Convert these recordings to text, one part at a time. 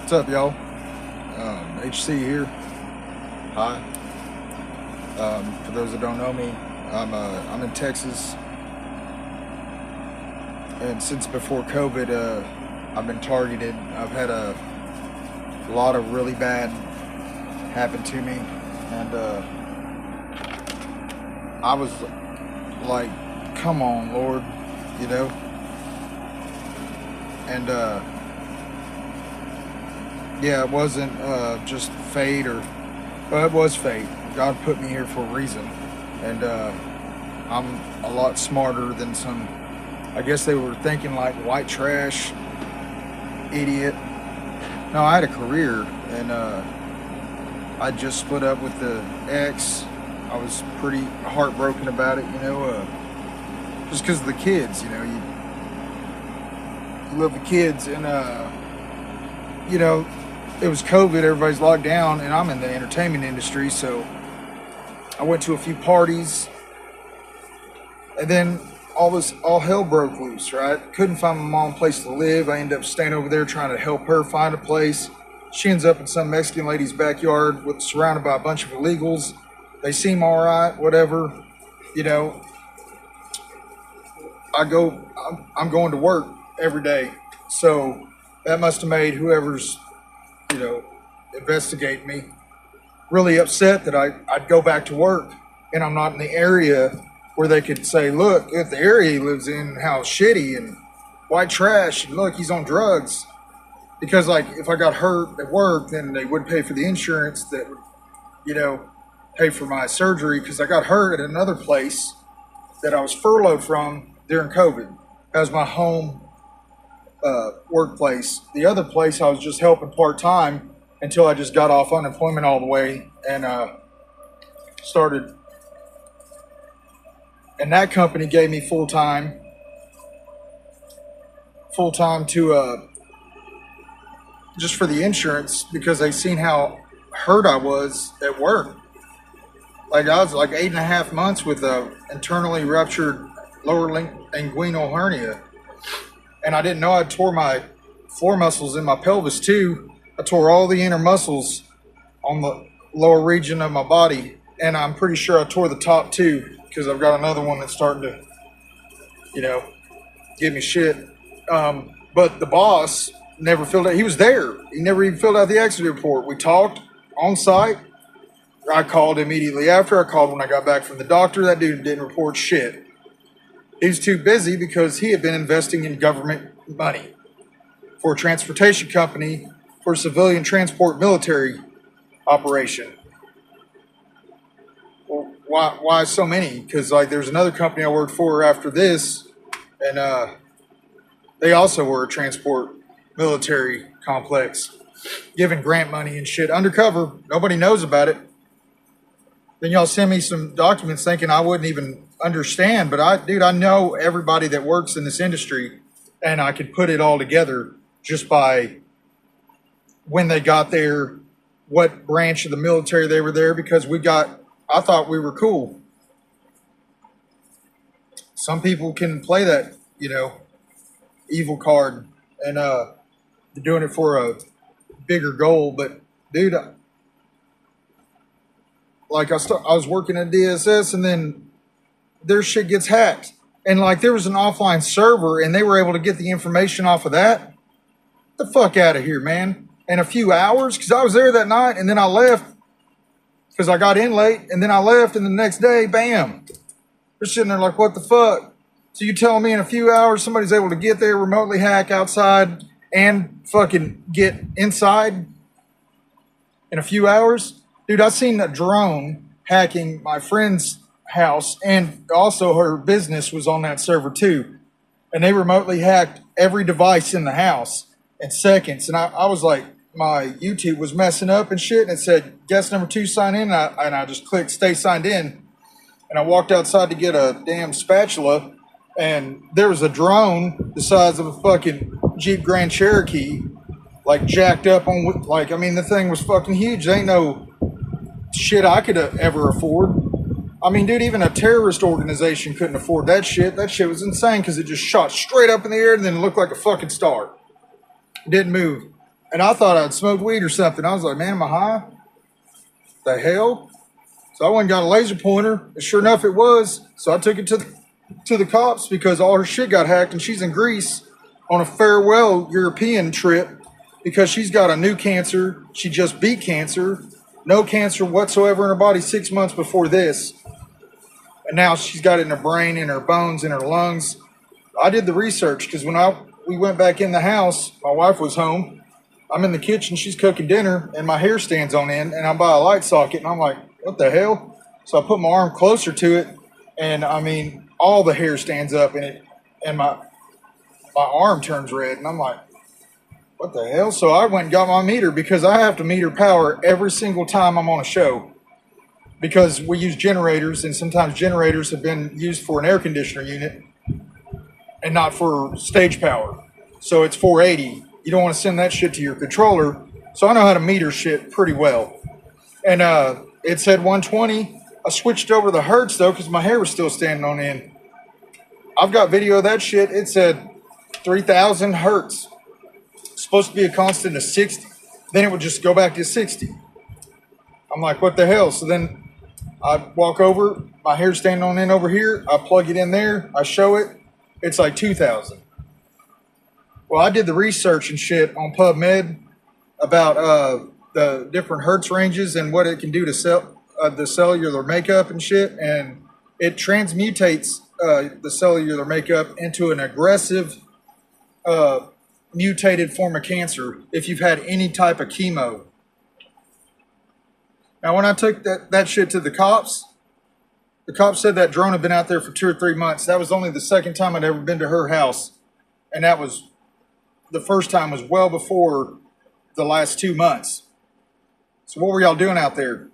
What's up, y'all? HC here. Hi. For those that don't know me, I'm in Texas, and since before COVID, I've been targeted. I've had a lot of really bad happen to me, and I was like, "Come on, Lord," you know, and yeah, it wasn't just fate well, it was fate. God put me here for a reason, and I'm a lot smarter than some. I guess they were thinking like white trash, idiot. No, I had a career, and I just split up with the ex. I was pretty heartbroken about it, just because of the kids. You love the kids, and it was COVID, everybody's locked down, and I'm in the entertainment industry, so I went to a few parties, and then all hell broke loose, right? Couldn't find my mom a place to live. I ended up staying over there trying to help her find a place. She ends up in some Mexican lady's backyard surrounded by a bunch of illegals. They seem all right, whatever, I'm going to work every day, so that must have made whoever's investigate me really upset that I'd go back to work and I'm not in the area where they could say, look, at the area he lives in, how shitty and white trash, and look, he's on drugs. Because like if I got hurt at work, then they wouldn't pay for the insurance that would, pay for my surgery, because I got hurt at another place that I was furloughed from during COVID. That was my home workplace. The other place I was just helping part-time until I just got off unemployment all the way and started, and that company gave me full-time to just for the insurance, because they seen how hurt I was at work. Like I was like 8.5 months with a internally ruptured lower inguinal hernia. And I didn't know I tore my floor muscles in my pelvis too. I tore all the inner muscles on the lower region of my body. And I'm pretty sure I tore the top too, because I've got another one that's starting to, give me shit. But the boss never filled out. He was there. He never even filled out the accident report. We talked on site. I called immediately after. I called when I got back from the doctor. That dude didn't report shit. He was too busy because he had been investing in government money for a transportation company for a civilian transport military operation. Well, why so many? Because like there's another company I worked for after this, and they also were a transport military complex, giving grant money and shit undercover. Nobody knows about it. Then y'all send me some documents thinking I wouldn't even understand, but I know everybody that works in this industry, and I could put it all together just by when they got there, what branch of the military they were there, because I thought we were cool. Some people can play that, evil card, and they're doing it for a bigger goal, but dude, like I was working at DSS, and then their shit gets hacked. And like there was an offline server, and they were able to get the information off of that. Get the fuck out of here, man. In a few hours, because I was there that night, and then I left because I got in late, and then I left, and the next day, bam. They're sitting there like, what the fuck? So you telling me in a few hours somebody's able to get there, remotely hack outside, and fucking get inside in a few hours? Dude, I seen a drone hacking my friend's house, and also her business was on that server too. And they remotely hacked every device in the house in seconds. And I was like, my YouTube was messing up and shit, and it said, guest number 2, sign in. And I just clicked stay signed in. And I walked outside to get a damn spatula, and there was a drone the size of a fucking Jeep Grand Cherokee, like jacked up on, like, I mean, the thing was fucking huge. There ain't no shit I could ever afford. I mean, dude, even a terrorist organization couldn't afford that shit. That shit was insane because it just shot straight up in the air and then looked like a fucking star. It didn't move. And I thought I'd smoked weed or something. I was like, man, am I high? The hell? So I went and got a laser pointer, and sure enough, it was. So I took it to the cops because all her shit got hacked, and she's in Greece on a farewell European trip because she's got a new cancer. She just beat cancer, no cancer whatsoever in her body 6 months before this, and now she's got it in her brain, in her bones, in her lungs. I did the research because when we went back in the house, my wife was home. I'm in the kitchen, she's cooking dinner, and my hair stands on end, and I'm by a light socket, and I'm like, what the hell? So I put my arm closer to it, and I mean, all the hair stands up in it, and my arm turns red, and I'm like, what the hell? So I went and got my meter because I have to meter power every single time I'm on a show because we use generators, and sometimes generators have been used for an air conditioner unit and not for stage power. So it's 480. You don't want to send that shit to your controller. So I know how to meter shit pretty well. And it said 120. I switched over to the hertz though because my hair was still standing on end. I've got video of that shit. It said 3,000 hertz. It's supposed to be a constant of 60. Then it would just go back to 60. I'm like, what the hell? So then I walk over. My hair's standing on end over here. I plug it in there. I show it. It's like 2,000. Well, I did the research and shit on PubMed about the different hertz ranges and what it can do to the cellular makeup and shit. And it transmutates the cellular makeup into an aggressive mutated form of cancer if you've had any type of chemo. Now, when I took that shit to the cops said that drone had been out there for 2 or 3 months. That was only the second time I'd ever been to her house. And that was, the first time was well before the last 2 months. So what were y'all doing out there?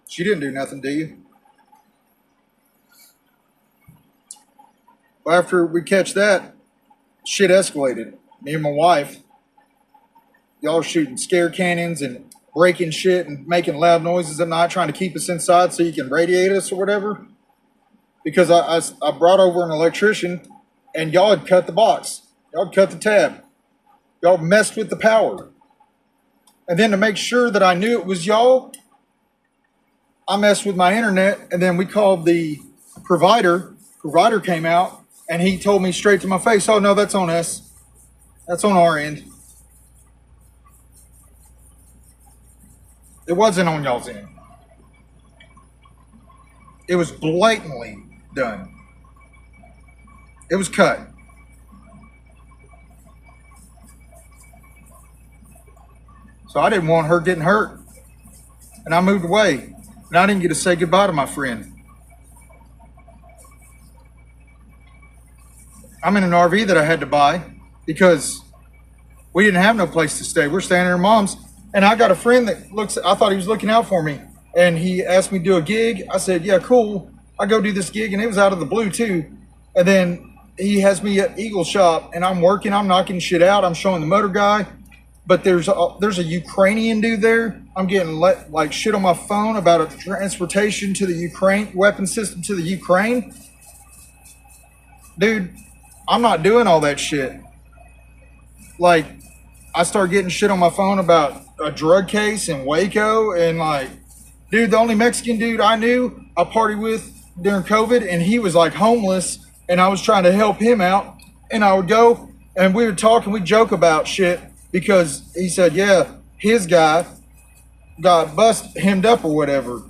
She didn't do nothing, do you? Well, after we catch that, shit escalated. Me and my wife, y'all are shooting scare cannons and breaking shit and making loud noises at night, trying to keep us inside so you can radiate us or whatever. Because I brought over an electrician and y'all had cut the box. Y'all had cut the tab. Y'all messed with the power. And then to make sure that I knew it was y'all, I messed with my internet, and then we called the provider. Provider came out and he told me straight to my face, oh no, that's on us. That's on our end. It wasn't on y'all's end. It was blatantly done. It was cut. So I didn't want her getting hurt. And I moved away. And I didn't get to say goodbye to my friend. I'm in an RV that I had to buy because we didn't have no place to stay. We're staying at her mom's. And I got a friend that I thought he was looking out for me. And he asked me to do a gig. I said, yeah, cool. I go do this gig. And it was out of the blue too. And then he has me at Eagle Shop and I'm working. I'm knocking shit out. I'm showing the motor guy. But there's a Ukrainian dude there. I'm getting like shit on my phone about a transportation to the Ukraine, weapon system to the Ukraine. Dude, I'm not doing all that shit. Like, I start getting shit on my phone about a drug case in Waco. And like, dude, the only Mexican dude I knew I partied with during COVID, and he was like homeless, and I was trying to help him out. And I would go and we would talk and we'd joke about shit. Because he said, yeah, his guy got hemmed up or whatever.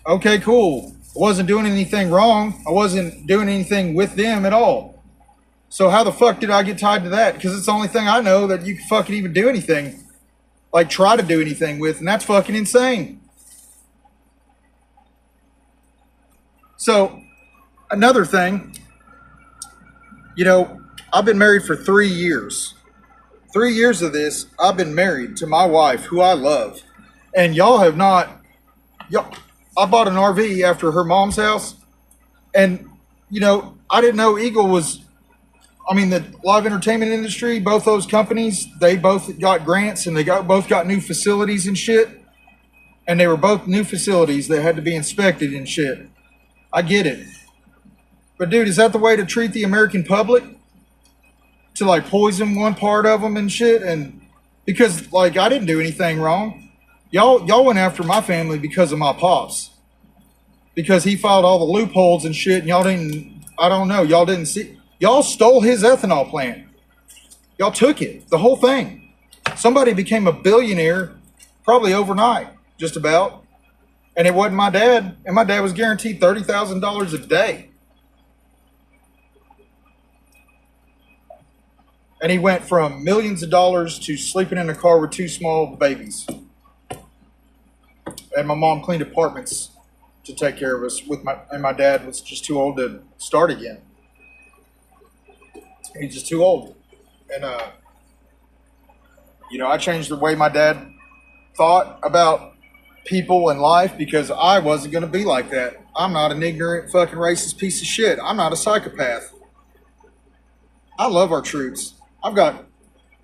Okay, cool. I wasn't doing anything wrong. I wasn't doing anything with them at all. So how the fuck did I get tied to that? Because it's the only thing I know that you can fucking even do anything. Like try to do anything with. And that's fucking insane. So another thing, I've been married for 3 years. 3 years of this, I've been married to my wife, who I love. And y'all have not. I bought an RV after her mom's house. And, I didn't know Eagle was, the live entertainment industry, both those companies, they both got grants and they both got new facilities and shit. And they were both new facilities that had to be inspected and shit. I get it. But dude, is that the way to treat the American public? To like poison one part of them and shit? And because like I didn't do anything wrong. Y'all went after my family because of my pops. Because he filed all the loopholes and shit, and y'all didn't, I don't know, y'all didn't see. Y'all stole his ethanol plant. Y'all took it, the whole thing. Somebody became a billionaire probably overnight, just about. And it wasn't my dad, and my dad was guaranteed $30,000 a day. And he went from millions of dollars to sleeping in a car with two small babies. And my mom cleaned apartments to take care of us and my dad was just too old to start again. He's just too old. And I changed the way my dad thought about people and life because I wasn't going to be like that. I'm not an ignorant fucking racist piece of shit. I'm not a psychopath. I love our troops. I've got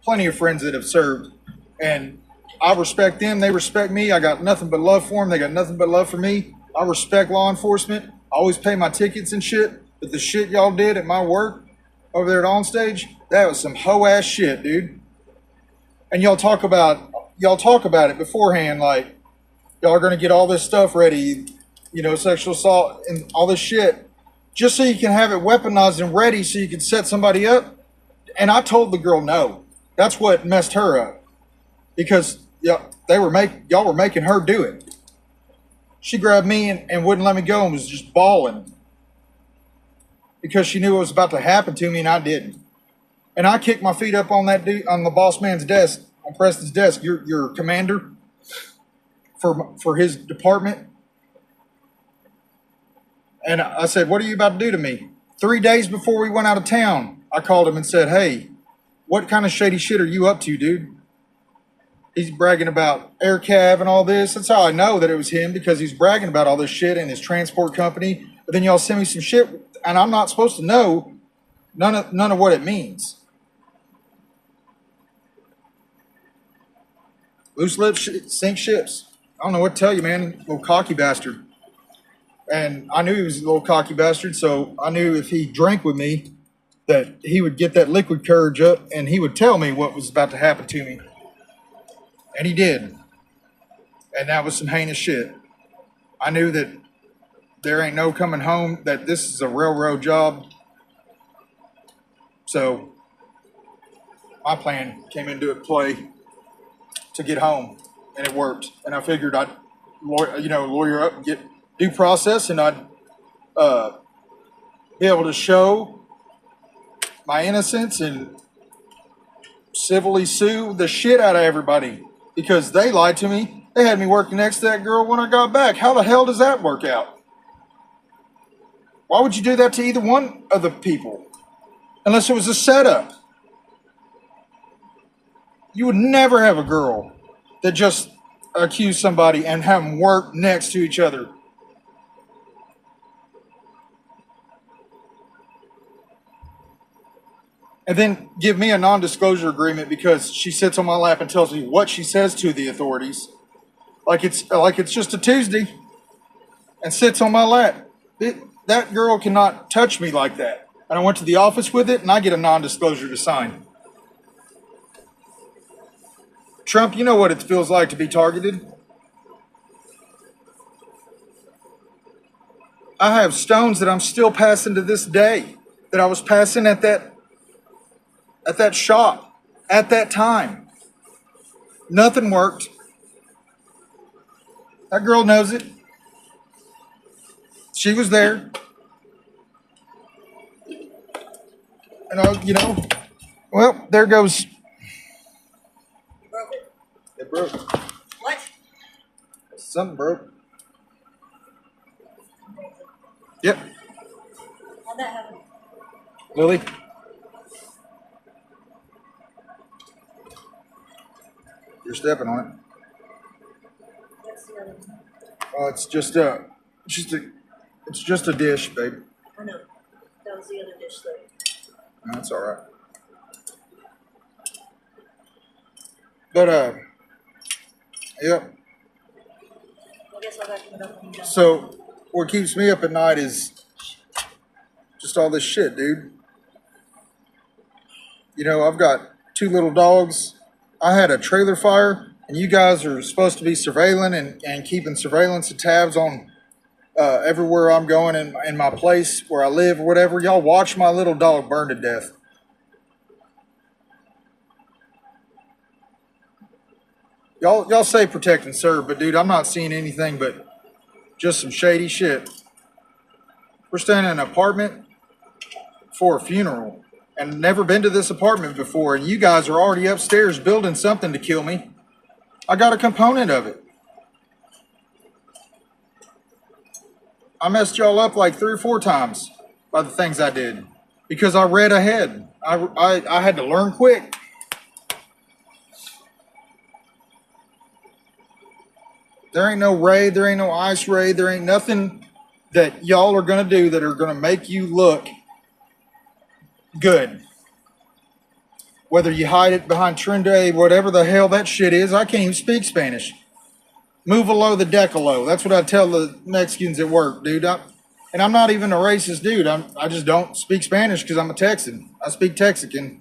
plenty of friends that have served, and I respect them. They respect me. I got nothing but love for them. They got nothing but love for me. I respect law enforcement. I always pay my tickets and shit. But the shit y'all did at my work over there at OnStage, that was some hoe ass shit, dude. And y'all talk about it beforehand, like y'all are gonna get all this stuff ready, sexual assault and all this shit, just so you can have it weaponized and ready so you can set somebody up. And I told the girl no. That's what messed her up. Because y'all were making her do it. She grabbed me and wouldn't let me go and was just bawling. Because she knew what was about to happen to me and I didn't. And I kicked my feet up on that dude, on the boss man's desk, on Preston's desk, your commander for his department. And I said, "What are you about to do to me?" 3 days before we went out of town, I called him and said, "Hey, what kind of shady shit are you up to, dude?" He's bragging about air cav and all this. That's how I know that it was him, because he's bragging about all this shit in his transport company. But then y'all send me some shit, and I'm not supposed to know none of what it means. Loose lips sink ships. I don't know what to tell you, man. Little cocky bastard. And I knew he was a little cocky bastard, so I knew if he drank with me that he would get that liquid courage up and he would tell me what was about to happen to me. And he did. And that was some heinous shit. I knew that there ain't no coming home, that this is a railroad job. So my plan came into play to get home, and it worked. And I figured I'd lawyer up and get due process, and I'd be able to show my innocence and civilly sue the shit out of everybody. Because they lied to me. They had me working next to that girl when I got back. How the hell does that work out? Why would you do that to either one of the people? Unless it was a setup. You would never have a girl that just accused somebody and have them work next to each other. And then give me a non-disclosure agreement because she sits on my lap and tells me what she says to the authorities. Like it's just a Tuesday. And sits on my lap. That girl cannot touch me like that. And I went to the office with it and I get a non-disclosure to sign. Trump, you know what it feels like to be targeted. I have stones that I'm still passing to this day. That I was passing at that shop at that time. Nothing worked. That girl knows it. She was there. And well, there goes. You broke it? It broke. What? Something broke. Yep. How'd that happen? Lily. You're stepping on it. What's the other one? Oh, it's just a dish, babe. I know. That was the other dish though. No, that's all right. But yep. I guess I'll vacuum it up when you're done. So what keeps me up at night is Just all this shit, dude. You know, I've got 2 little dogs. I had a trailer fire, and you guys are supposed to be surveilling and keeping surveillance and tabs on everywhere I'm going in my place where I live or whatever. Y'all watch my little dog burn to death. Y'all say protect and serve, but dude, I'm not seeing anything but just some shady shit. We're staying in an apartment for a funeral and never been to this apartment before, and you guys are already upstairs building something to kill me. I got a component of it. I messed y'all up like 3 or 4 times by the things I did because I read ahead. I had to learn quick. There ain't no raid, there ain't no ice raid, there ain't nothing that y'all are going to do that are going to make you look good. Whether you hide it behind Trende, whatever the hell that shit is, I can't even speak Spanish. Movalo the decalo. That's what I tell the Mexicans at work, dude. And I'm not even a racist dude. I just don't speak Spanish because I'm a Texan. I speak Texican.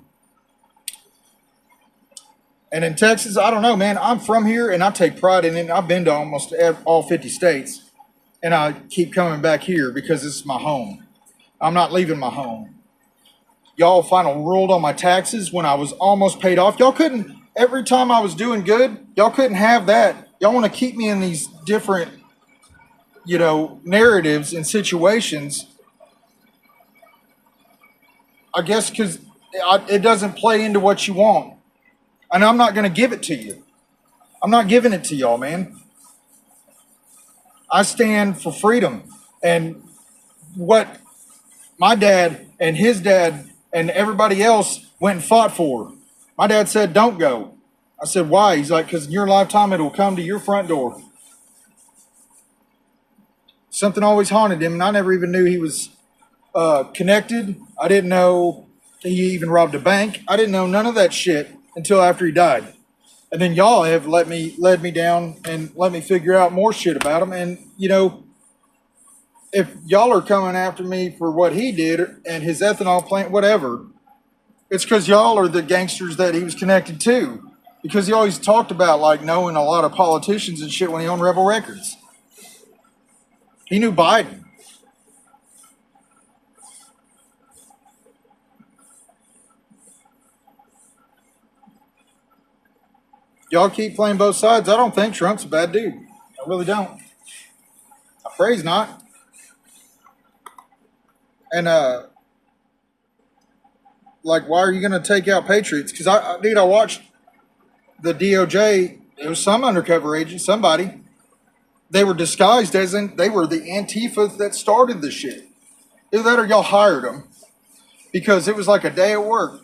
And in Texas, I don't know, man. I'm from here, and I take pride in it. I've been to almost all 50 states, and I keep coming back here because this is my home. I'm not leaving my home. Y'all final ruled on my taxes when I was almost paid off. Y'all couldn't, every time I was doing good, y'all couldn't have that. Y'all want to keep me in these different, narratives and situations. I guess because it doesn't play into what you want. And I'm not going to give it to you. I'm not giving it to y'all, man. I stand for freedom. And what my dad and his dad and everybody else went and fought for. My dad said, don't go. I said, why? He's like, because in your lifetime, it will come to your front door. Something always haunted him, and I never even knew he was connected. I didn't know he even robbed a bank. I didn't know none of that shit until after he died. And then y'all have led me down and let me figure out more shit about him. And, if y'all are coming after me for what he did and his ethanol plant, whatever, it's because y'all are the gangsters that he was connected to. Because he always talked about, like, knowing a lot of politicians and shit when he owned Rebel Records. He knew Biden. Y'all keep playing both sides. I don't think Trump's a bad dude. I really don't. I pray he's not. And, why are you going to take out patriots? Because, I watched the DOJ. It was some undercover agent, somebody. They were disguised as they were the Antifa that started the shit. Either that or y'all hired them. Because it was like a day at work.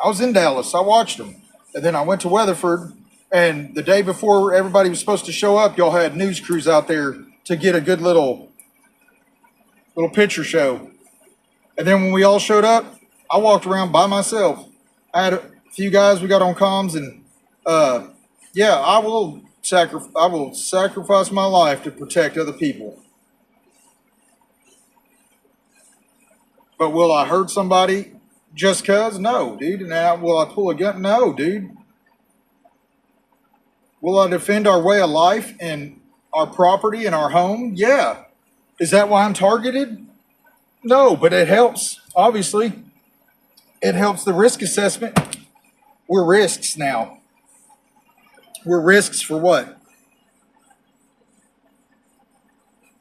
I was in Dallas. I watched them. And then I went to Weatherford. And the day before everybody was supposed to show up, y'all had news crews out there to get a good little picture show. And then when we all showed up, I walked around by myself. I had a few guys we got on comms, and I will sacrifice my life to protect other people. But will I hurt somebody just cause? No, dude. Now, will I pull a gun? No, dude. Will I defend our way of life and our property and our home? Yeah. Is that why I'm targeted? No, but it helps, obviously. It helps the risk assessment. We're risks now. We're risks for what?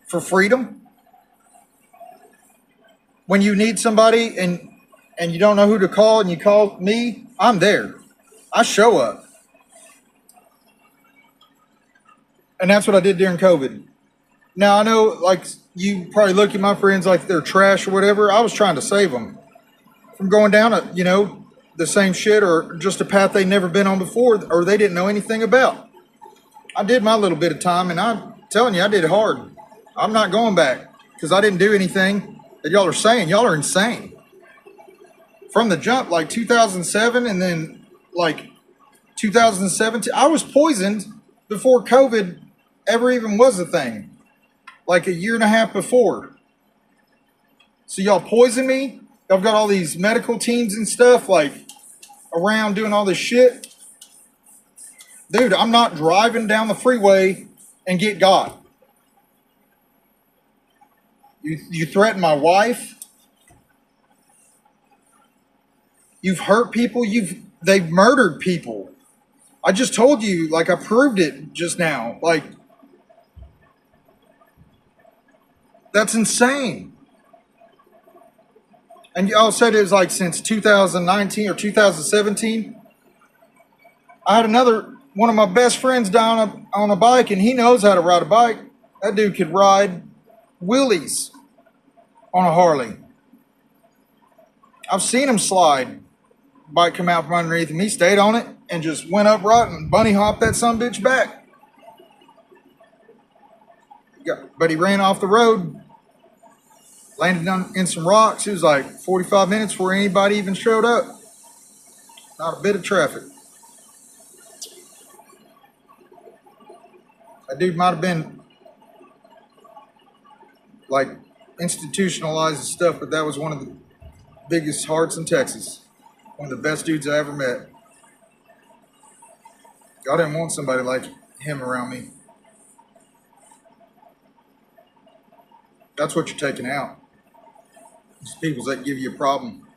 For freedom? When you need somebody and you don't know who to call and you call me, I'm there. I show up. And that's what I did during COVID. Now, I know, like, you probably look at my friends like they're trash or whatever. I was trying to save them from going down the same shit or just a path they'd never been on before or they didn't know anything about. I did my little bit of time, and I'm telling you, I did it hard. I'm not going back because I didn't do anything that y'all are saying. Y'all are insane. From the jump, like 2007 and then like 2017, I was poisoned before COVID ever even was a thing. Like a year and a half before. So y'all poison me. Y'all got all these medical teams and stuff like around doing all this shit. Dude, I'm not driving down the freeway and get got. You threaten my wife. You've hurt people. They've murdered people. I just told you, like I proved it just now. Like, that's insane. And y'all said it was like since 2019 or 2017. I had one of my best friends down on a bike, and he knows how to ride a bike. That dude could ride wheelies on a Harley. I've seen him slide. Bike come out from underneath him. He stayed on it and just went upright and bunny hopped that sumbitch back. But he ran off the road, landed in some rocks. It was like 45 minutes before anybody even showed up. Not a bit of traffic. That dude might have been like institutionalized and stuff, but that was one of the biggest hearts in Texas. One of the best dudes I ever met. I didn't want somebody like him around me. That's what you're taking out. These people that give you a problem.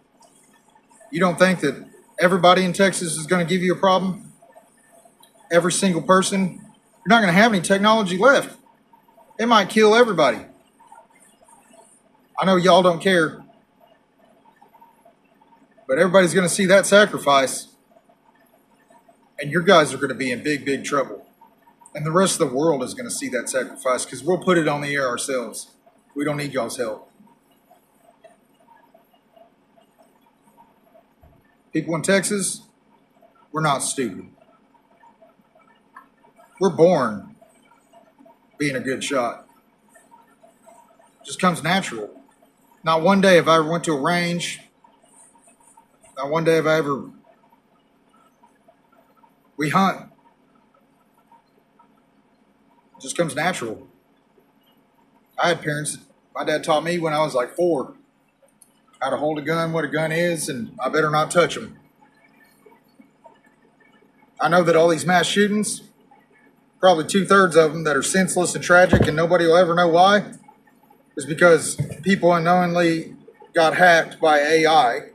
You don't think that everybody in Texas is going to give you a problem? Every single person? You're not going to have any technology left. It might kill everybody. I know y'all don't care. But everybody's going to see that sacrifice. And your guys are going to be in big, big trouble. And the rest of the world is going to see that sacrifice because we'll put it on the air ourselves. We don't need y'all's help. People in Texas, we're not stupid. We're born being a good shot. It just comes natural. Not one day have I ever went to a range. Not one day have I ever... We hunt. It just comes natural. I had parents, my dad taught me when I was like 4 how to hold a gun, what a gun is, and I better not touch them. I know that all these mass shootings, probably 2/3 of them that are senseless and tragic and nobody will ever know why, is because people unknowingly got hacked by AI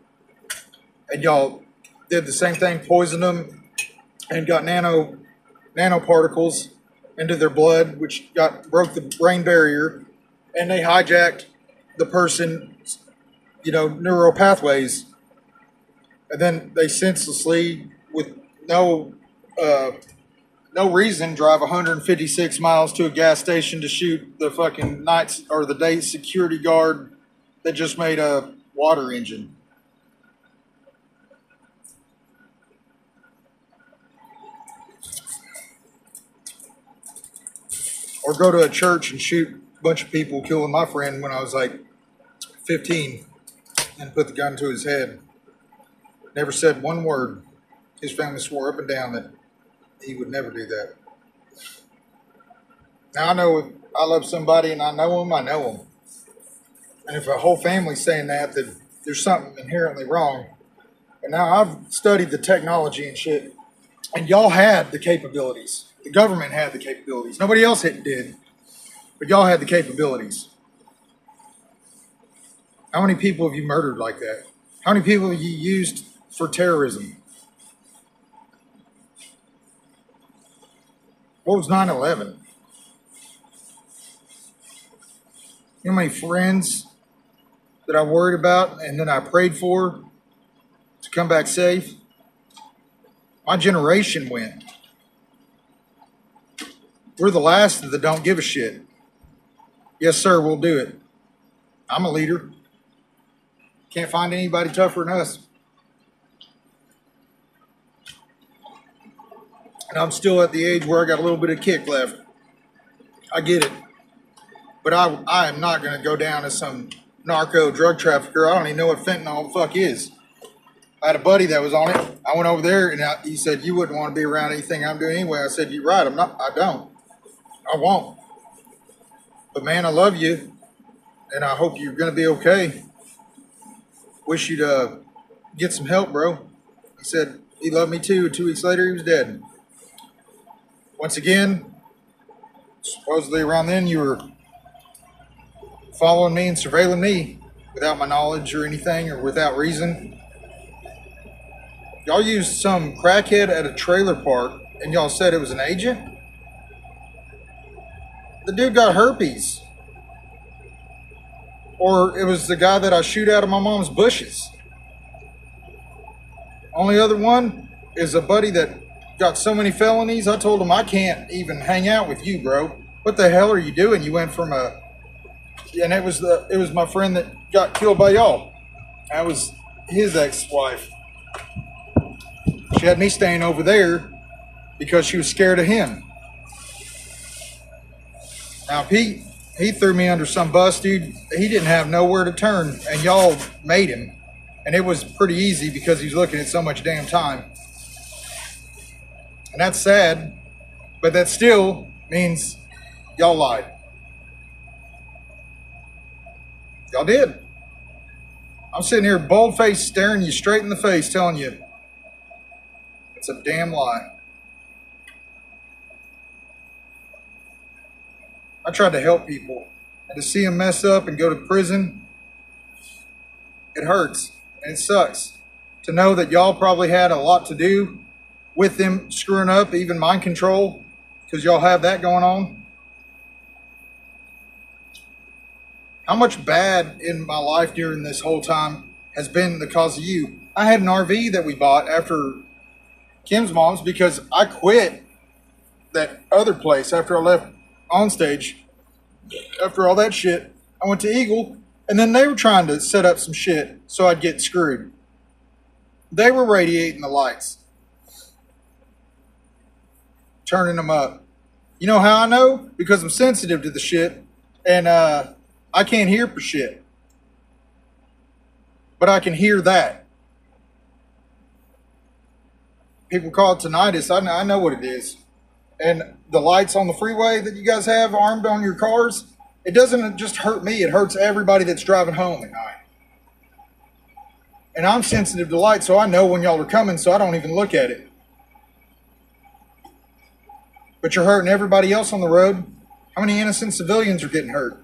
and y'all did the same thing, poisoned them and got nanoparticles into their blood, which broke the brain barrier, and they hijacked the person's, neural pathways, and then they senselessly, with no reason, drive 156 miles to a gas station to shoot the fucking night or the day security guard that just made a water engine. Or go to a church and shoot a bunch of people, killing my friend when I was like 15 and put the gun to his head. Never said one word. His family swore up and down that he would never do that. Now I know if I love somebody and I know them, I know them. And if a whole family's saying that, then there's something inherently wrong. And now I've studied the technology and shit, and y'all had the capabilities. The government had the capabilities. Nobody else did, but y'all had the capabilities. How many people have you murdered like that? How many people have you used for terrorism? What was 9/11? You know how many friends that I worried about and then I prayed for to come back safe? My generation went. We're the last that don't give a shit. Yes, sir, we'll do it. I'm a leader. Can't find anybody tougher than us. And I'm still at the age where I got a little bit of kick left. I get it. But I am not going to go down as some narco drug trafficker. I don't even know what fentanyl the fuck is. I had a buddy that was on it. I went over there and he said, "You wouldn't want to be around anything I'm doing anyway." I said, "You're right. I don't. I won't. But man, I love you. And I hope you're going to be okay." wish you'd get some help, bro. He said he loved me too. 2 weeks later, he was dead. Once again, supposedly around then, you were following me and surveilling me without my knowledge or anything, or without reason. Y'all used some crackhead at a trailer park, and y'all said it was an agent? The dude got herpes. Or it was the guy that I shoot out of my mom's bushes. Only other one is a buddy that got so many felonies, I told him I can't even hang out with you, bro. What the hell are you doing? You went from a... And it was my friend that got killed by y'all. That was his ex-wife. She had me staying over there because she was scared of him. Now, Pete, he threw me under some bus, dude. He didn't have nowhere to turn, and y'all made him. And it was pretty easy because he was looking at so much damn time. And that's sad, but that still means y'all lied. Y'all did. I'm sitting here bold-faced staring you straight in the face telling you it's a damn lie. I tried to help people, and to see them mess up and go to prison, it hurts and it sucks. To know that y'all probably had a lot to do with them screwing up, even mind control, because y'all have that going on. How much bad in my life during this whole time has been the cause of you? I had an RV that we bought after Kim's mom's because I quit that other place after I left on stage. After all that shit, I went to Eagle, and then they were trying to set up some shit so I'd get screwed. They were radiating the lights, turning them up. You know how I know? Because I'm sensitive to the shit, and I can't hear for shit. But I can hear that. People call it tinnitus. I know what it is. And the lights on the freeway that you guys have armed on your cars, it doesn't just hurt me, it hurts everybody that's driving home at night. And I'm sensitive to light, so I know when y'all are coming, so I don't even look at it. But you're hurting everybody else on the road. How many innocent civilians are getting hurt?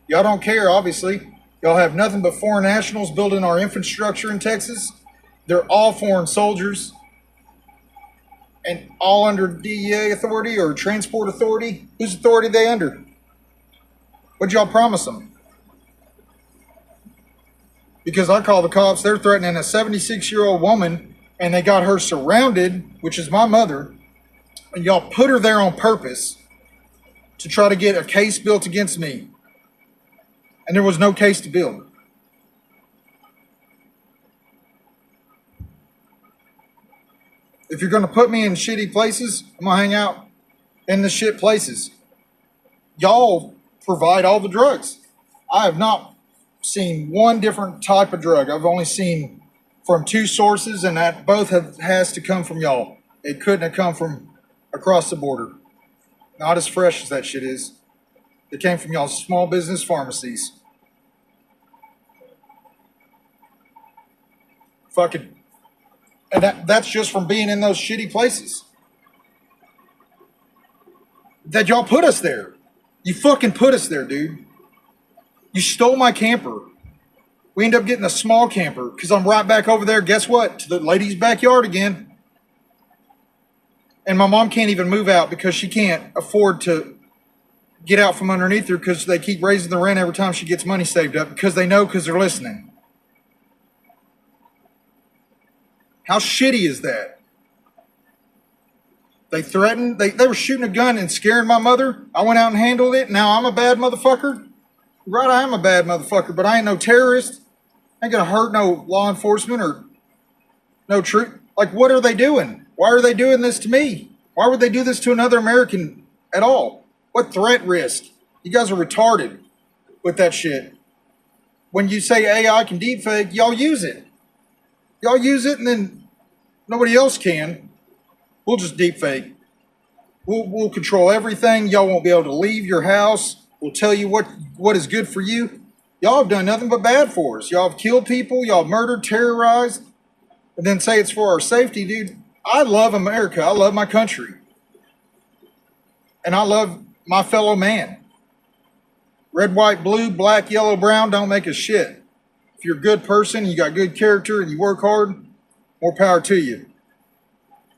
Y'all don't care, obviously. Y'all have nothing but foreign nationals building our infrastructure in Texas. They're all foreign soldiers. And all under DEA authority or transport authority? Whose authority are they under? What'd y'all promise them? Because I call the cops, they're threatening a 76-year-old woman, and they got her surrounded, which is my mother, and y'all put her there on purpose to try to get a case built against me. And there was no case to build. If you're going to put me in shitty places, I'm going to hang out in the shit places. Y'all provide all the drugs. I have not seen one different type of drug. I've only seen from two sources, and that both has to come from y'all. It couldn't have come from across the border. Not as fresh as that shit is. It came from y'all's small business pharmacies. Fucking... And that's just from being in those shitty places. That y'all put us there. You fucking put us there, dude. You stole my camper. We end up getting a small camper because I'm right back over there, guess what? To the lady's backyard again. And my mom can't even move out because she can't afford to get out from underneath her because they keep raising the rent every time she gets money saved up because they know because they're listening. How shitty is that? They threatened, they were shooting a gun and scaring my mother. I went out and handled it. Now I'm a bad motherfucker. Right, I am a bad motherfucker, but I ain't no terrorist. I ain't gonna hurt no law enforcement or no truth. Like, what are they doing? Why are they doing this to me? Why would they do this to another American at all? What threat risk? You guys are retarded with that shit. When you say AI can deepfake, y'all use it. Y'all use it and then nobody else can. We'll just deepfake. We'll control everything. Y'all won't be able to leave your house. We'll tell you what is good for you. Y'all have done nothing but bad for us. Y'all have killed people. Y'all have murdered, terrorized, and then say it's for our safety, dude. I love America. I love my country. And I love my fellow man. Red, white, blue, black, yellow, brown don't make a shit. If you're a good person, you got good character, and you work hard, more power to you.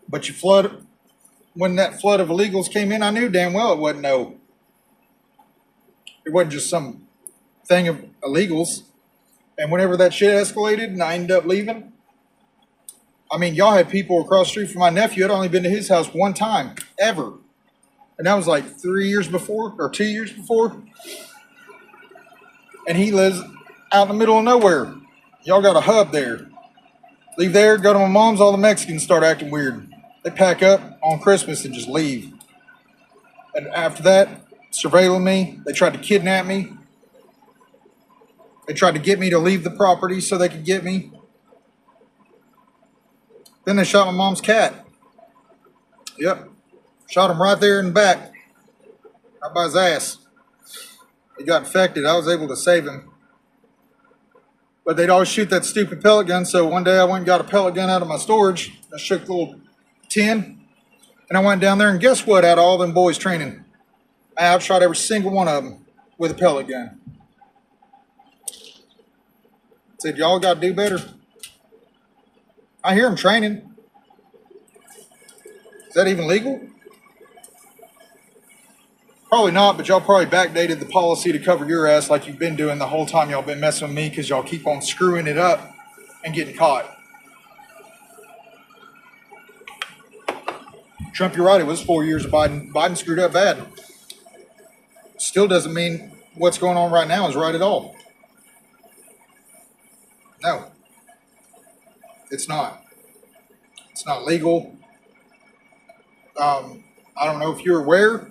But when that flood of illegals came in, I knew damn well it wasn't just some thing of illegals. And whenever that shit escalated and I ended up leaving, I mean, y'all had people across the street from my nephew. I'd only been to his house one time, ever. And that was like 3 years before, or 2 years before. And he lives out in the middle of nowhere. Y'all got a hub there. Leave there, go to my mom's, all the Mexicans start acting weird. They pack up on Christmas and just leave. And after that, surveilling me. They tried to kidnap me. They tried to get me to leave the property so they could get me. Then they shot my mom's cat. Yep. Shot him right there in the back. Right by his ass. He got infected. I was able to save him. But they'd always shoot that stupid pellet gun. So one day I went and got a pellet gun out of my storage. I shook the little tin. And I went down there and guess what? Out of all them boys training, I outshot every single one of them with a pellet gun. Said, y'all got to do better. I hear them training. Is that even legal? Probably not, but y'all probably backdated the policy to cover your ass like you've been doing the whole time y'all been messing with me because y'all keep on screwing it up and getting caught. Trump, you're right, it was 4 years of Biden. Biden screwed up bad. Still doesn't mean what's going on right now is right at all. No. It's not. It's not legal. I don't know if you're aware.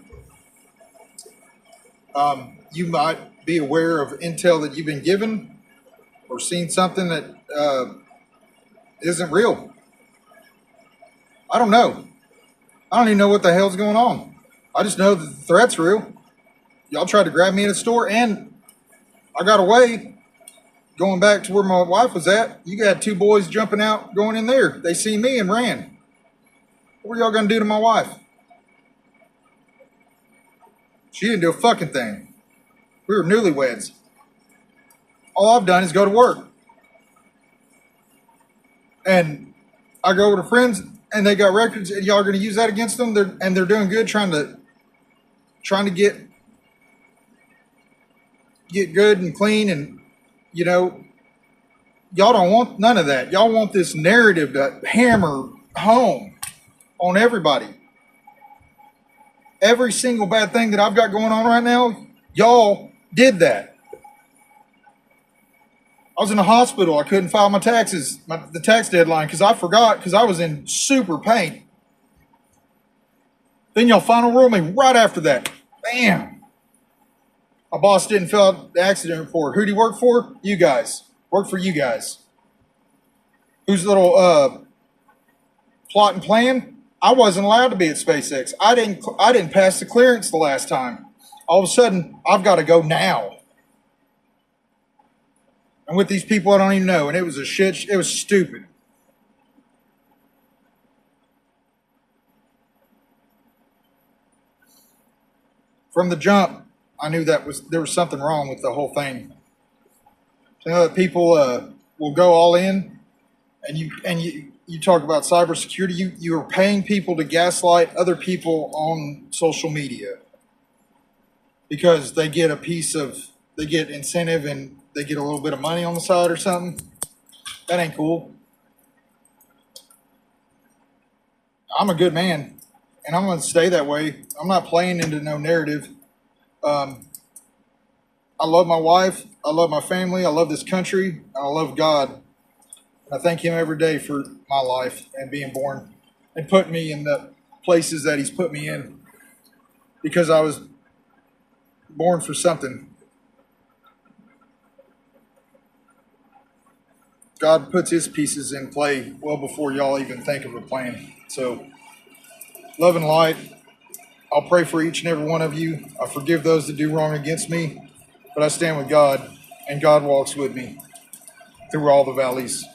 You might be aware of intel that you've been given or seen something that isn't real. I don't know. I don't even know what the hell's going on. I just know that the threat's real. Y'all tried to grab me in a store and I got away. Going back to where my wife was at, you got two boys jumping out, going in there. They see me and ran. What were y'all going to do to my wife? She didn't do a fucking thing. We were newlyweds. All I've done is go to work. And I go to friends and they got records and y'all are going to use that against them. They're doing good trying to get good and clean and, you know, y'all don't want none of that. Y'all want this narrative to hammer home on everybody. Every single bad thing that I've got going on right now, y'all did that. I was in the hospital. I couldn't file my taxes, the tax deadline, because I forgot because I was in super pain. Then y'all final rule me right after that. Bam. My boss didn't fill out the accident report. Who do you work for? You guys. Work for you guys. Whose little plot and plan? I wasn't allowed to be at SpaceX. I didn't pass the clearance the last time. All of a sudden, I've got to go now. And with these people I don't even know, and it was it was stupid. From the jump, I knew there was something wrong with the whole thing. You know that people will go all in, and you talk about cybersecurity. You are paying people to gaslight other people on social media because they get incentive and they get a little bit of money on the side or something. That ain't cool. I'm a good man, and I'm going to stay that way. I'm not playing into no narrative. I love my wife. I love my family. I love this country. And I love God. And I thank Him every day for my life and being born and putting me in the places that He's put me in because I was born for something. God puts His pieces in play well before y'all even think of a plan. So, love and light. I'll pray for each and every one of you. I forgive those that do wrong against me, but I stand with God. and God walks with me through all the valleys.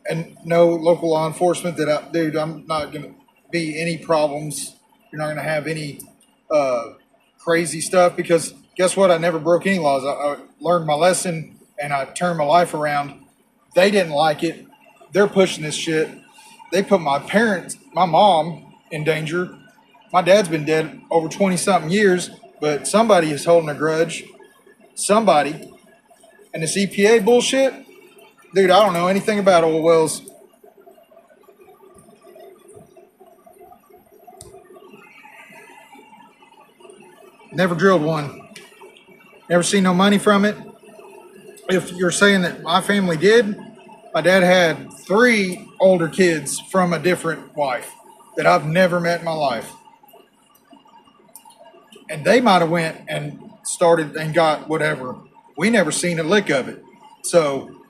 And no local law enforcement dude, I'm not going to be any problems. You're not going to have any crazy stuff because guess what? I never broke any laws. I learned my lesson and I turned my life around. They didn't like it. They're pushing this shit. They put my parents, my mom, in danger. My dad's been dead over 20 something years, but somebody is holding a grudge. Somebody. And this EPA bullshit, dude, I don't know anything about oil wells. Never drilled one. Never seen no money from it. If you're saying that my family did, my dad had 3 older kids from a different wife that I've never met in my life. And they might have went and started and got whatever. We never seen a lick of it. So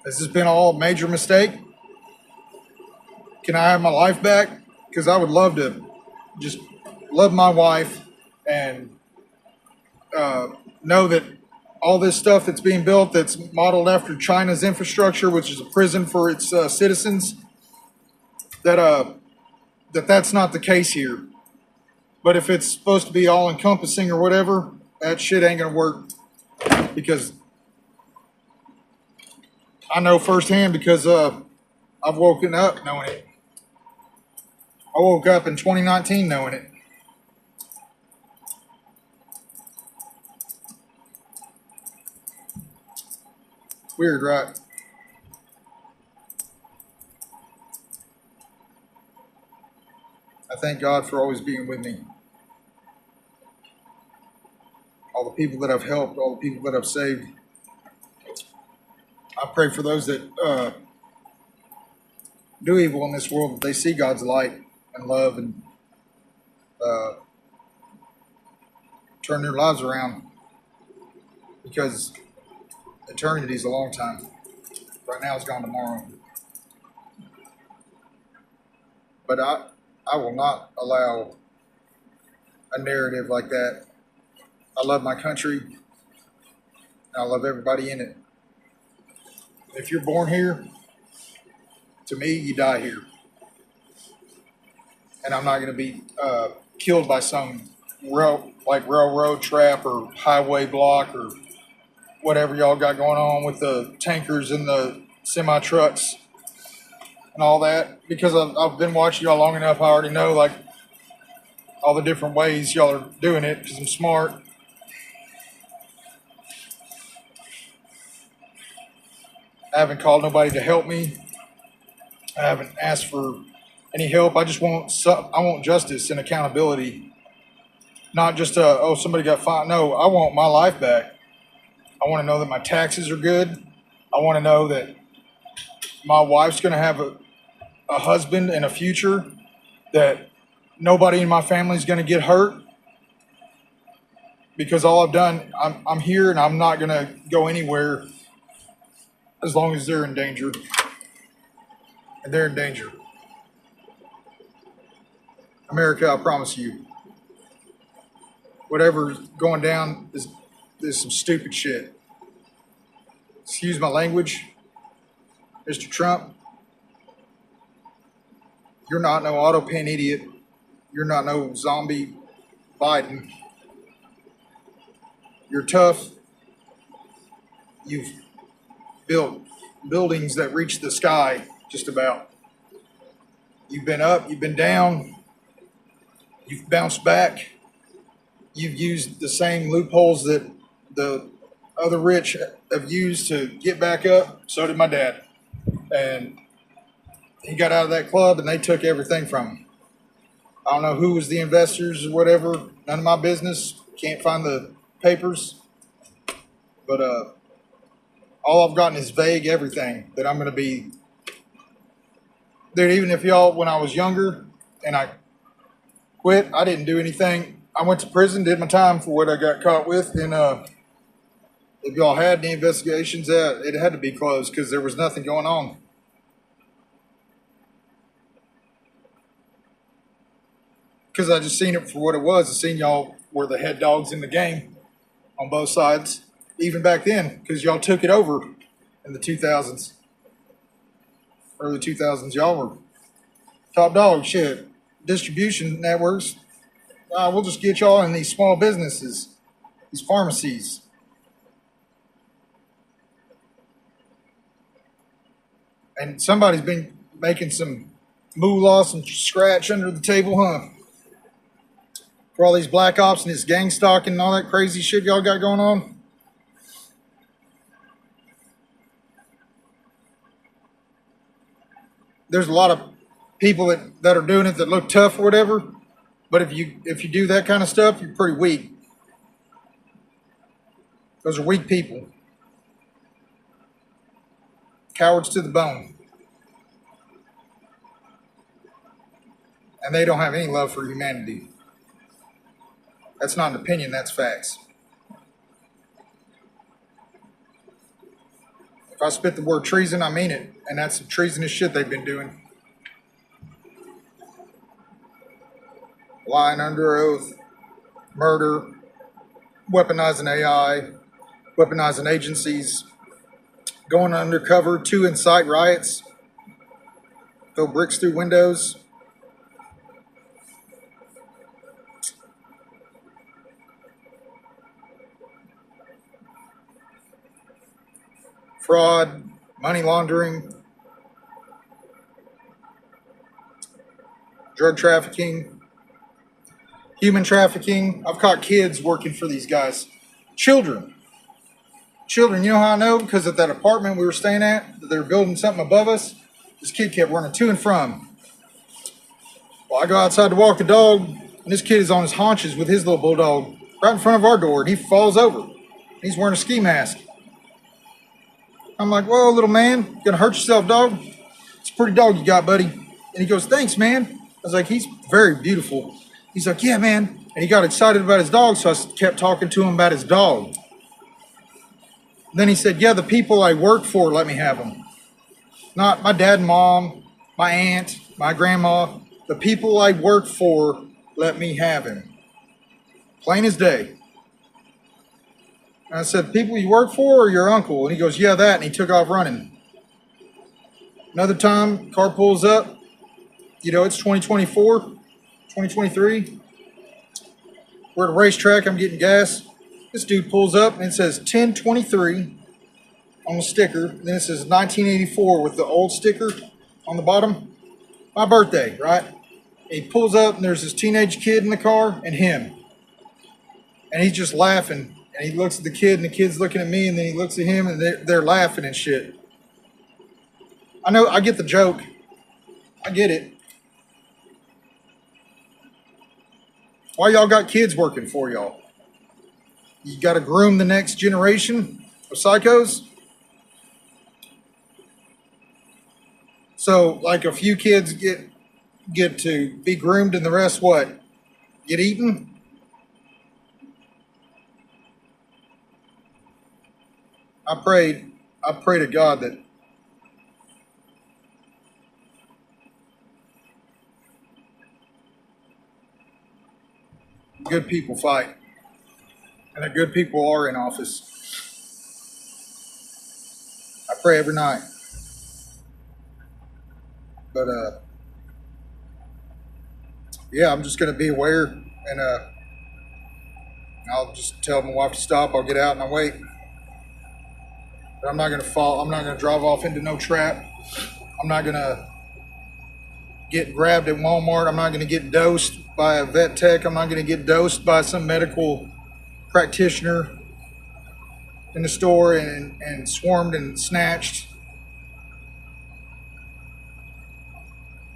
has this been all a major mistake? Can I have my life back? Because I would love to just love my wife and know that all this stuff that's being built that's modeled after China's infrastructure, which is a prison for its citizens, that's not the case here. But if it's supposed to be all encompassing or whatever, that shit ain't gonna work because I know firsthand because I've woken up knowing it. I woke up in 2019 knowing it. Weird, right? I thank God for always being with me. All the people that I've helped, all the people that I've saved. I pray for those that do evil in this world, that they see God's light and love and turn their lives around. Because eternity is a long time. Right now it's gone tomorrow. But I will not allow a narrative like that. I love my country. And I love everybody in it. If you're born here, to me, you die here. And I'm not going to be killed by some railroad trap or highway block or whatever y'all got going on with the tankers and the semi trucks and all that. Because I've been watching y'all long enough, I already know like all the different ways y'all are doing it because I'm smart. I haven't called nobody to help me. I haven't asked for any help. I just want justice and accountability. Not just somebody got fined. No, I want my life back. I want to know that my taxes are good. I want to know that my wife's going to have a husband and a future, that nobody in my family is going to get hurt. Because all I've done, I'm here and I'm not going to go anywhere as long as they're in danger. And they're in danger. America, I promise you, whatever's going down is some stupid shit. Excuse my language, Mr. Trump. You're not no auto pen idiot. You're not no zombie Biden. You're tough. You've built buildings that reach the sky, just about. You've been up, you've been down, you've bounced back. You've used the same loopholes that the other rich have used to get back up. So did my dad. And he got out of that club and they took everything from him. I don't know who was the investors or whatever. None of my business. Can't find the papers. But all I've gotten is vague everything that I'm going to be. Dude, even if y'all, when I was younger and I quit, I didn't do anything. I went to prison, did my time for what I got caught with. And if y'all had any investigations, it had to be closed because there was nothing going on. Because I just seen it for what it was. I seen y'all were the head dogs in the game on both sides, even back then, because y'all took it over in the 2000s. Early 2000s, y'all were top dog shit. Distribution networks, we'll just get y'all in these small businesses, these pharmacies. And somebody's been making some moolah, some scratch under the table, huh? For all these black ops and this gang stalking and all that crazy shit y'all got going on. There's a lot of people that are doing it that look tough or whatever, but if you do that kind of stuff, you're pretty weak. Those are weak people. Cowards to the bone. And they don't have any love for humanity. That's not an opinion, that's facts. If I spit the word treason, I mean it. And that's some treasonous shit they've been doing. Lying under oath, murder, weaponizing AI, weaponizing agencies, going undercover to incite riots, throw bricks through windows. Fraud, money laundering, drug trafficking, human trafficking. I've caught kids working for these guys. Children, you know how I know? Because at that apartment we were staying at, they were building something above us. This kid kept running to and from. Well, I go outside to walk the dog, and this kid is on his haunches with his little bulldog right in front of our door, and he falls over. He's wearing a ski mask. I'm like, whoa, little man, you gonna hurt yourself, dog? It's a pretty dog you got, buddy. And he goes, thanks, man. I was like, he's very beautiful. He's like, yeah, man. And he got excited about his dog, so I kept talking to him about his dog. And then he said, yeah, the people I work for let me have him. Not my dad and mom, my aunt, my grandma. The people I work for let me have him. Plain as day. And I said, people you work for or your uncle? And he goes, yeah, that. And he took off running. Another time, car pulls up. You know, it's 2024, 2023. We're at a racetrack. I'm getting gas. This dude pulls up and it says 1023 on the sticker. Then it says 1984 with the old sticker on the bottom. My birthday, right? And he pulls up and there's this teenage kid in the car and him. And he's just laughing. And he looks at the kid, and the kid's looking at me, and then he looks at him, and they're laughing and shit. I know, I get the joke. I get it. Why y'all got kids working for y'all? You got to groom the next generation of psychos? So, like, a few kids get to be groomed, and the rest, what? Get eaten? I pray to God that good people fight and that good people are in office. I pray every night. But yeah, I'm just going to be aware, and I'll just tell my wife to stop. I'll get out and I'll wait. But I'm not going to fall. I'm not going to drive off into no trap. I'm not going to get grabbed at Walmart. I'm not going to get dosed by a vet tech. I'm not going to get dosed by some medical practitioner in the store and swarmed and snatched.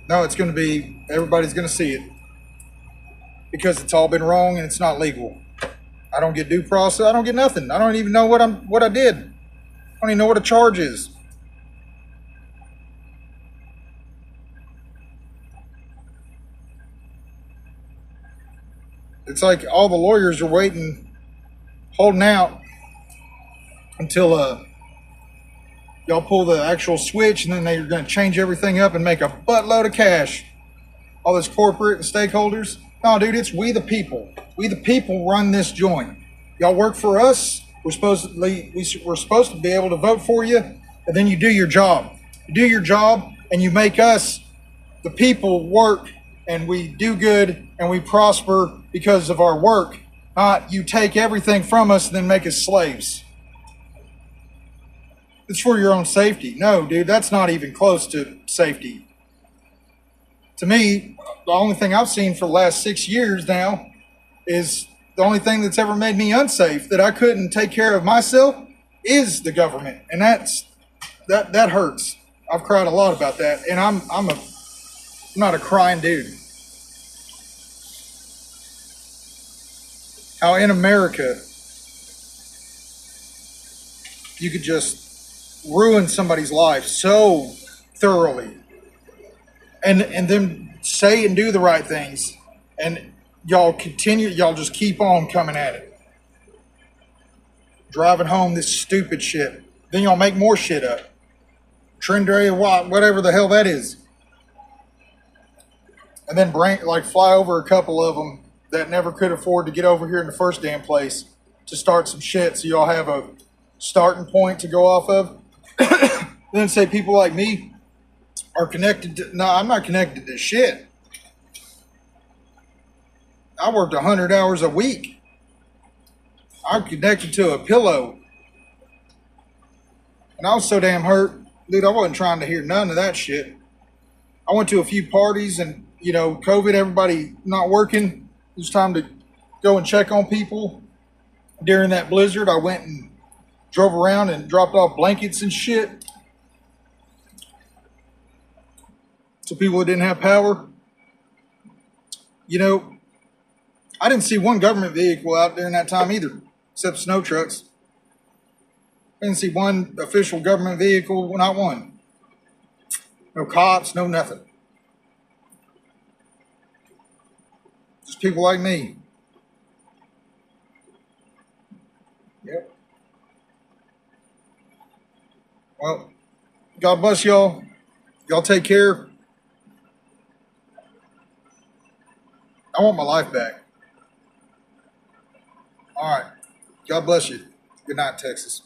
No, it's going to be, everybody's going to see it because it's all been wrong and it's not legal. I don't get due process. I don't get nothing. I don't even know what I did. I don't even know what a charge is. It's like all the lawyers are waiting, holding out until y'all pull the actual switch, and then they're going to change everything up and make a buttload of cash. All this corporate and stakeholders. No, dude, it's we the people. We the people run this joint. Y'all work for us. We're supposed to be able to vote for you, and then you do your job. You do your job, and you make us, the people, work, and we do good, and we prosper because of our work. Not you take everything from us and then make us slaves. It's for your own safety. No, dude, that's not even close to safety. To me, the only thing I've seen for the last 6 years now is the only thing that's ever made me unsafe, that I couldn't take care of myself, is the government. And that hurts. I've cried a lot about that. And I'm not a crying dude. How in America you could just ruin somebody's life so thoroughly, and then say and do the right things, and y'all just keep on coming at it, driving home this stupid shit. Then y'all make more shit up, trend area, whatever the hell that is, and then fly over a couple of them that never could afford to get over here in the first damn place to start some shit, so y'all have a starting point to go off of. Then say people like me are connected to... No, I'm not connected to shit. I worked 100 hours a week. I'm connected to a pillow. And I was so damn hurt. Dude, I wasn't trying to hear none of that shit. I went to a few parties and, COVID, everybody not working. It was time to go and check on people. During that blizzard, I went and drove around and dropped off blankets and shit to people that didn't have power. I didn't see one government vehicle out during that time either, except snow trucks. I didn't see one official government vehicle, not one. No cops, no nothing. Just people like me. Yep. Well, God bless y'all. Y'all take care. I want my life back. All right. God bless you. Good night, Texas.